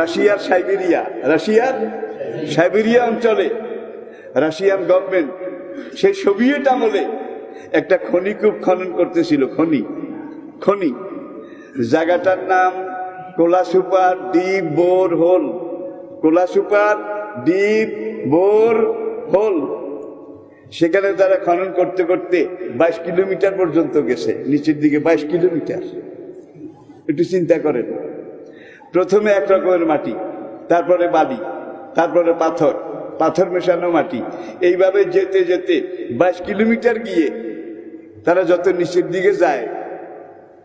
রাশিয়ার সাইবেরিয়া অঞ্চলে Russian government সেই সোভিয়েত আমলে একটা খনিকূপ খনন করতেছিল। খনি জায়গাটার নাম Kola super deep borehole. Kola super deep borehole. সেখানে তারা খনন করতে করতে 22 কিলোমিটার পর্যন্ত গেছে, নিচের দিকে 22 কিলোমিটার। একটু চিন্তা করেন, প্রথমে এক রকমের মাটি, তারপরে বালি, তারপরে পাথর মেশানো মাটি, এইভাবে যেতে যেতে 22 কিলোমিটার গিয়ে তারা যত নিচের দিকে যায়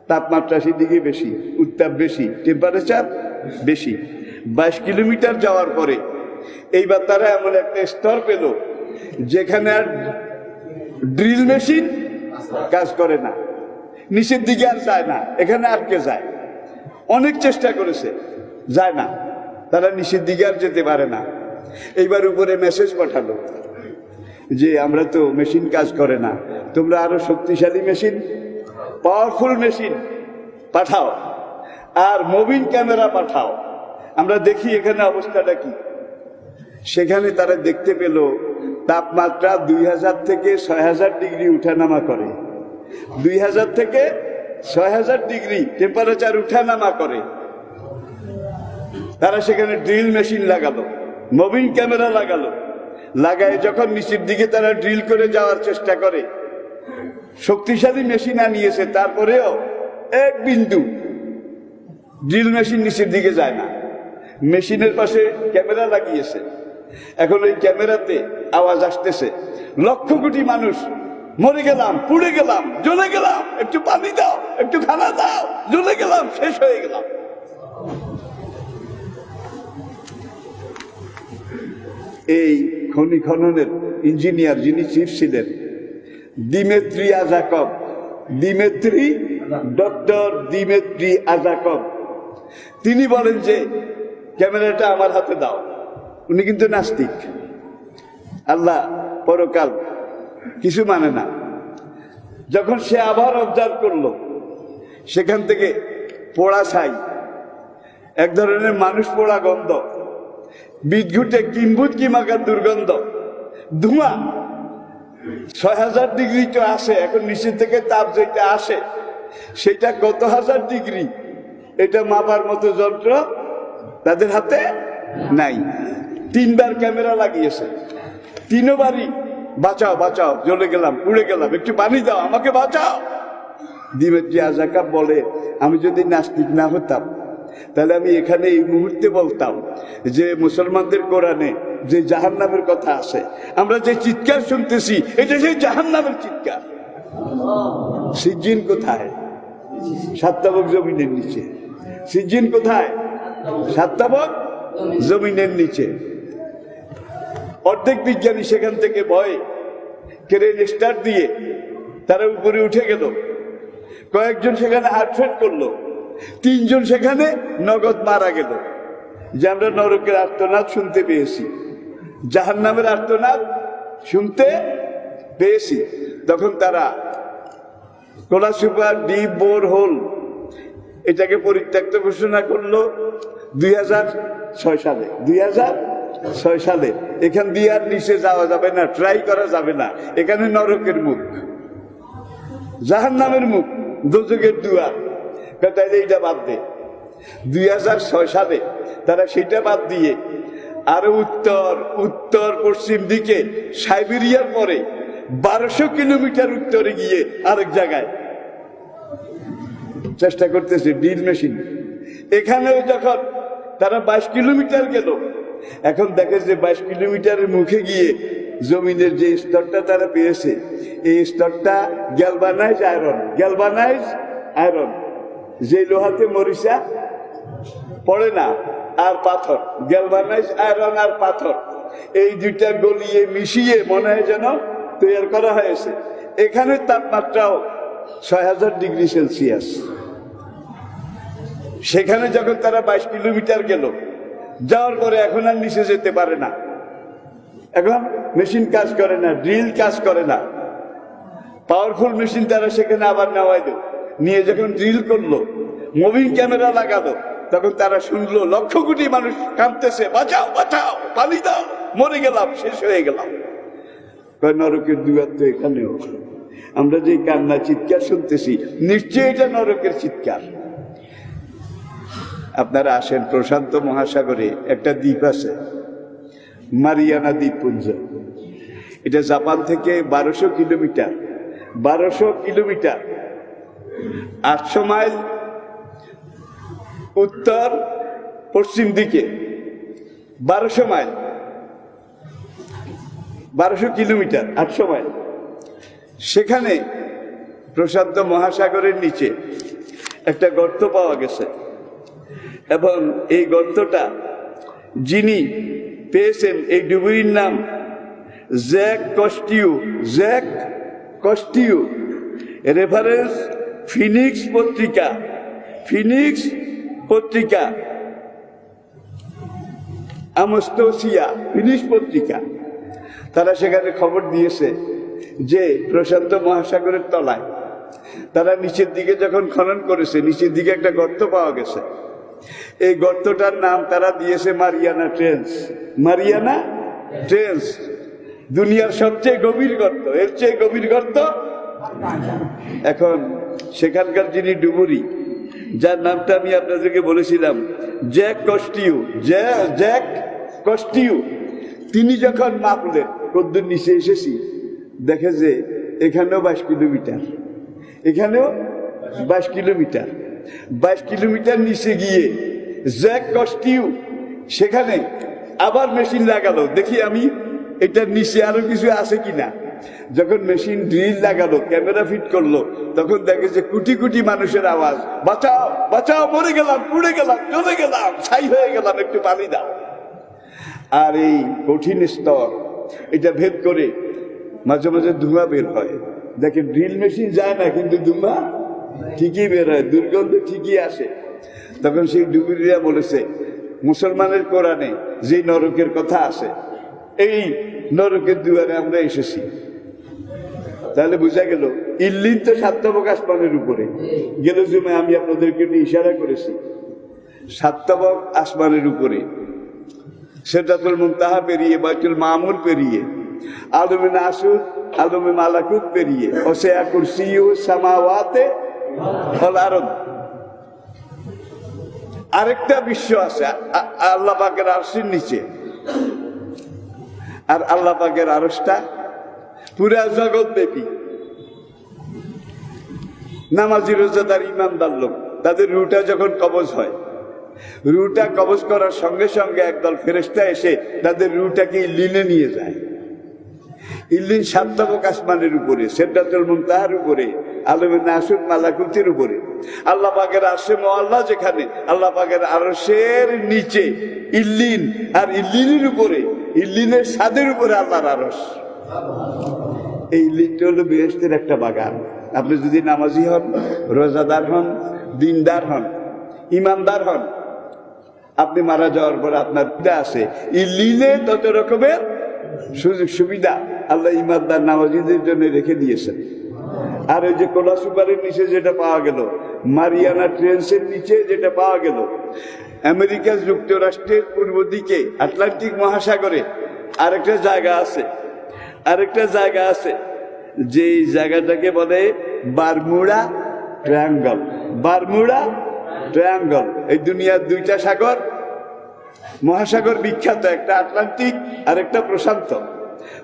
তাপমাত্রা সেদিকে বেশি, উত্তাপ বেশি, টেম্পারেচার বেশি। 22 কিলোমিটার যাওয়ার পরে এইবার তারা এমন একটা স্তর পেল যেখানে আর ড্রিল মেশিন কাজ করে না, নিচের দিকে আর যায় না, এখানে আটকে যায়। অনেক চেষ্টা করেছে, যায় না, তারা নিচের দিকে আর যেতে পারে না। এইবার উপরে মেসেজ পাঠালো যে আমরা তো মেশিন কাজ করে না, তোমরা আরো শক্তিশালী মেশিন, পাওয়ারফুল মেশিন পাঠাও আর মুভিং ক্যামেরা পাঠাও, আমরা দেখি এখানে অবস্থাটা কি। সেখানে তারা দেখতে পেল তাপমাত্রা 2000 থেকে 6000 ডিগ্রি উঠানামা করে। 2000 থেকে 6000 ডিগ্রি টেম্পারেচার উঠানামা করে। তারা সেখানে ড্রিল মেশিন লাগালো, মুভিং ক্যামেরা লাগালো, লাগায় যখন নিচের দিকে তারা ড্রিল করে যাওয়ার চেষ্টা করে, শক্তিশালী মেশিন আনিয়েছে, তারপরেও এক বিন্দু ড্রিল মেশিন নিচের দিকে যায় না। মেশিনের পাশে ক্যামেরা লাগিয়েছে, এখন ওই ক্যামেরাতে আওয়াজ আসতেছে, লক্ষ কোটি মানুষ মরে গেলাম, পুড়ে গেলাম, জ্বলে গেলাম, একটু পানি দাও, একটু খানা দাও, জ্বলে গেলাম, শেষ হয়ে গেলাম। এই খনি খননের ইঞ্জিনিয়ার যিনি চিফ ছিলেন, ডক্টর দিমেত্রি আজাকভ, তিনি বলেন যে ক্যামেরাটা আমার হাতে দাও। উনি কিন্তু নাস্তিক, আল্লাহ পরকাল কিছু মানে না। যখন সে আবার অবজার্ভ করলো, সেখান থেকে পোড়া ছাই, এক ধরনের মানুষ পোড়া গন্ধ, বিদ্যুটে কিম্ভূত কিমাকার দুর্গন্ধ, ধোঁয়া, 6000 ডিগ্রি তো আসে, এখন নিচে থেকে তাপ যেটা আসে সেটা কত হাজার ডিগ্রি, এটা মাপার মতো যন্ত্র তাদের হাতে নাই। 3 বার ক্যামেরা লাগিয়েছে, 3 বারই বাঁচাও বাঁচাও, জ্বলে গেলাম, পুড়ে গেলাম, একটু পানি দাও, আমাকে বাঁচাও। দিমেত্রি আজাকভ বলে, আমি যদি নাস্তিক না হতাম তাহলে আমি এখানে এই মুহূর্তে বলতাম যে মুসলমানদের কোরআনে যে জাহান্নামের কথা আছে, আমরা যে চিৎকার শুনতেছি এটা সেই জাহান্নামের চিৎকার। সিজ্জিন কোথায়? 7 তাবক জমিনের নিচে। সিজ্জিন কোথায়? 7 তাবক জমিনের নিচে। অর্ধেক বিজ্ঞানী সেখান থেকে ভয়ে ক্রেন স্টার্ট দিয়ে তারা উপরে উঠে গেল। কয়েকজন সেখানে হার্টফেট করলো, 3 জন সেখানে নগদ মারা গেল। যে আমরা নরকের আর্তনাদ শুনতে পেয়েছি, জাহান্নামের আর্তনাদ শুনতে পেয়েছি। তখন তারা কোলাসুপার ডিপ বোর হোল এটাকে পরিত্যক্ত ঘোষণা করলো 2006 সালে। 2006 সালে এখান দিয়ে আর নিচে যাওয়া যাবে না, ট্রাই করা যাবে না। এখানে নরকের মুখ, জাহান্নামের মুখ, দোজখের দুয়ার। তাইলে এইটা বাদ দে। 2006 সালে তারা সেটা বাদ দিয়ে আরো উত্তর পশ্চিম দিকে সাইবেরিয়ার পরে 1200 কিলোমিটার উত্তরে গিয়ে আরেক জায়গায় চেষ্টা করতেছে ড্রিল মেশিন। এখানেও যখন তারা 22 কিলোমিটার গেল, এখন দেখে যে 22 কিলোমিটারের মুখে গিয়ে জমিনের যে স্তরটা তারা পেয়েছে, এই স্তরটা গ্যালভানাইজ আয়রন, যে লোহাতে মরিচা পড়ে না, আর পাথর, গ্যালভানাইজ আয়রন আর পাথর, এই দুইটা গলিয়ে মিশিয়ে মনে হয় যেন তৈরি করা হয়েছে। এখানে তাপমাত্রাও 6000 ডিগ্রি সেলসিয়াস। সেখানে যখন তারা 22 কিলোমিটার গেল, যাওয়ার পরে এখন আর নিচে যেতে পারে না। এখন মেশিন কাজ করে না, ড্রিল কাজ করে না, পাওয়ারফুল মেশিন তারা সেখানে আবার নেওয়াই দিল। নিয়ে যখন ড্রিল করলো, মুভিং ক্যামেরা লাগালো, তখন তারা শুনলো লক্ষ কোটি মানুষ কাঁদতেছে, বাঁচাও বাঁচাও, পানি দাও, মরে গেলাম, শেষ হয়ে গেলাম। নরকের দুয়ার তো এখানেও। আমরা যে কান্না চিৎকার শুনতেছি, নিশ্চয়ই এটা নরকের চিৎকার। আপনারা আসেন, প্রশান্ত মহাসাগরে একটা দ্বীপ আছে, মারিয়ানা দ্বীপপুঞ্জ। এটা জাপান থেকে 1200 কিলোমিটার, 1200 কিলোমিটার, 800 মাইল উত্তর পশ্চিম দিকে, 1200 মাইল, 1200 কিলোমিটার, 800 মাইল। সেখানে প্রশান্ত মহাসাগরের নিচে একটা গর্ত পাওয়া গেছে, এবং এই গর্তটা যিনি পেয়েছেন, এই ডুবুরির নাম জ্যাক কস্টিউ। জ্যাক কস্টিউ, রেফারেন্স ফিনিক্স পত্রিকা, ফিনিক্স পত্রিকা, আমস্তোসিয়া, ফিনিক্স পত্রিকা। তারা সেখানে খবর দিয়েছে যে প্রশান্ত মহাসাগরের তলায় তারা নিচের দিকে যখন খনন করেছে, নিচের দিকে একটা গর্ত পাওয়া গেছে। এই গর্তটার নাম তারা দিয়েছে মারিয়ানা ট্রেঞ্চ। মারিয়ানা ট্রেঞ্চ দুনিয়ার সবচেয়ে গভীর গর্ত, এর চেয়ে গভীর গর্ত। এখন সেখানকার যিনি ডুবুরি, যার নামটা আমি আপনাদেরকে বলেছিলাম, জ্যাক কস্টিউ, জ্যাক কস্টিউ, তিনি যখন মাপলেন কদ্দুর নিচে এসেছি, দেখে যে এখানেও 22 কিলোমিটার, এখানেও 22 কিলোমিটার। 22 কিলোমিটার নিচে গিয়ে জ্যাক কস্টিউ সেখানে আবার মেশিন লাগালো, দেখি আমি এটার নিচে আরো কিছু আছে কিনা। যখন মেশিন ড্রিল লাগালো, ক্যামেরা ফিট করলো, তখন দেখে যে কোটি কোটি মানুষের আওয়াজ, বাঁচাও বাঁচাও, মরে গেলাম, পুড়ে গেলাম, জ্বলে গেলাম, ছাই হয়ে গেলাম, একটু পানি দাও। আর এই কঠিন স্তর, এটা ভেদ করে মাঝে মাঝে ধোঁয়া বের হয়। দেখেন, ড্রিল মেশিন যায় না, কিন্তু ধোঁয়া ঠিকই বের হয়, দুর্গন্ধ ঠিকই আসে। তখন সেই ডুবুরিরা বলেছে, মুসলমানের কোরআনে যে নরকের কথা আছে, এই নরকের দুয়ারে আমরা এসেছি। তাহলে বোঝা গেল ইল্লিন তো 7 তবক আসমানের উপরে। গেল জুমে আমি আপনাদেরকে ইশারা করেছি, 7 তবক আসমানের উপরে, সিদরাতুল মুনতাহা পেরিয়ে, বাইতুল মামুর পেরিয়ে, আলমে নাসুত, আলমে মালাকুত পেরিয়ে, ওয়াসিআ কুরসিয়্যু সামাওয়াতি ওয়াল আরদ। আরেকটা বিশ্ব আছে আল্লাহ পাকের আরশের নিচে, আর আল্লাহ পাকের আরশটা পুরা জগৎ ব্যাপী। নামাজি, রোজাদার, ইমানদার লোক, তাদের রুটা যখন কবজ হয়, রুটা কবজ করার সঙ্গে সঙ্গে একদল ফেরেশতা এসে তাদের রুটাকে ইল্লিনে নিয়ে যায়। ইল্লিন 7 তবক আসমানের উপরে, সিদরাতুল মুনতাহার উপরে, আলমে নাসুত, মালাকুতের উপরে। আল্লাহ পাকের আরশে মুআল্লা যেখানে, আল্লাহ পাকের আরশের নিচে ইল্লিন, আর ইল্লিনের উপরে, ইল্লিনের ছাদের উপরে আল্লাহর আরশ। এই ইল্লিনটা হলো বেহেশতের একটা বাগান। আপনি যদি নামাজি হন, রোজাদার হন, দিনদার হন, ইমানদার হন, আপনি মারা যাওয়ার পর আপনার পিতা আছে ইল্লিনে তত রকমের সুযোগ সুবিধা আল্লাহ ইমানদার নামাজিদের জন্য রেখে দিয়েছেন। আর ওই যে কোলা সুপারের নিচে যেটা পাওয়া গেল, মারিয়ানা ট্রেঞ্চের নিচে যেটা পাওয়া গেল, আমেরিকা যুক্তরাষ্ট্রের পূর্ব দিকে আটলান্টিক মহাসাগরে আরেকটা জায়গা আছে, আরেকটা জায়গা আছে, যে জায়গাটাকে বলে বারমুডা ট্রায়াঙ্গল। বারমুডা ট্রায়াঙ্গল, এই দুনিয়ার 2টা সাগর, মহাসাগর বিখ্যাত, একটা আটলান্টিক আর একটা প্রশান্ত।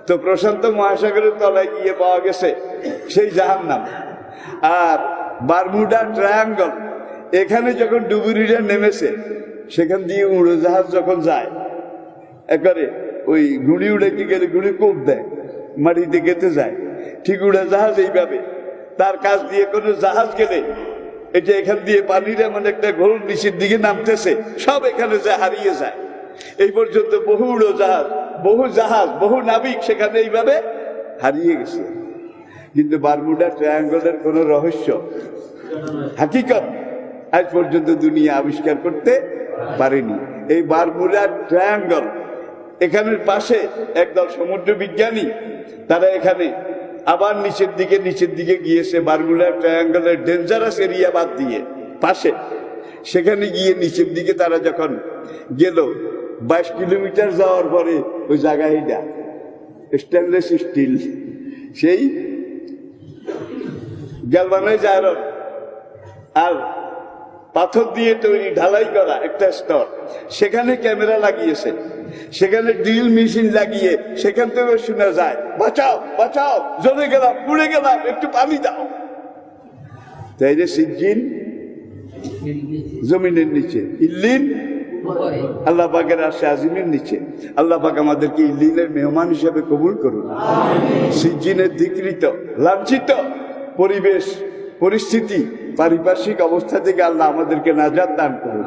তো প্রশান্ত মহাসাগরের তলায় গিয়ে পাওয়া গেছে সেই জাহান্নাম। আর বারমুডা ট্রায়াঙ্গল, এখানে যখন ডুবুরিরা নেমেছে, সেখান দিয়ে উড়োজাহাজ যখন যায়, একবারে ওই গুড়ি উড়াইতে গেলে গুড়ি কোপ দেয়, মাটিতে গেতে যায়, ঠিক উড়োজাহাজ এইভাবে। তার কাছ দিয়ে কোনো জাহাজ গেলে এটা এখান দিয়ে পানির এমন একটা ঘোল নিচের দিকে নামতেছে, সব এখানে যায়, হারিয়ে যায়। এই পর্যন্ত বহু উড়োজাহাজ, বহু জাহাজ, বহু নাবিক সেখানে এইভাবে হারিয়ে গেছে। কিন্তু বারমুডা ট্রায়াঙ্গলের কোন রহস্য, হাকিকত আজ পর্যন্ত দুনিয়া আবিষ্কার করতে পারেনি। এই বারমুডা ট্রায়াঙ্গল, এখানের পাশে একদল সমুদ্র বিজ্ঞানী, তারা এখানে আবার নিচের দিকে গিয়েছে বারমুডা ট্রায়াঙ্গলের ডেঞ্জারাস এরিয়া বাদ দিয়ে পাশে সেখানে গিয়ে নিচের দিকে তারা যখন গেল 22 কিলোমিটার যাওয়ার পরে ওই জায়গায় স্টেনলেস স্টিল, সেই গ্যালভানাইজ আয়রন আর পাথর দিয়ে তৈরি ঢালাই করা একটা স্তর, সেখানে ক্যামেরা লাগিয়েছে, সেখানে ড্রিল মেশিন লাগিয়ে সেখান থেকে শোনা যায়, বাঁচাও বাঁচাও, জ্বলে গেলাম, পুড়ে গেলাম, একটু পানি দাও। তাই যে সিজ্জিন জমিনের নিচে, ইল্লিন আল্লাহ পাকের আরশে আজিমের নিচে। আল্লাহ পাক আমাদেরকে ইল্লিনের মেহমান হিসেবে কবুল করুন। সিজ্জিনের ধিকৃত লাঞ্ছিত পরিবেশ পরিস্থিতি পারিপার্শ্বিক অবস্থা থেকে আল্লাহ আমাদেরকে নাজাত দান করুন।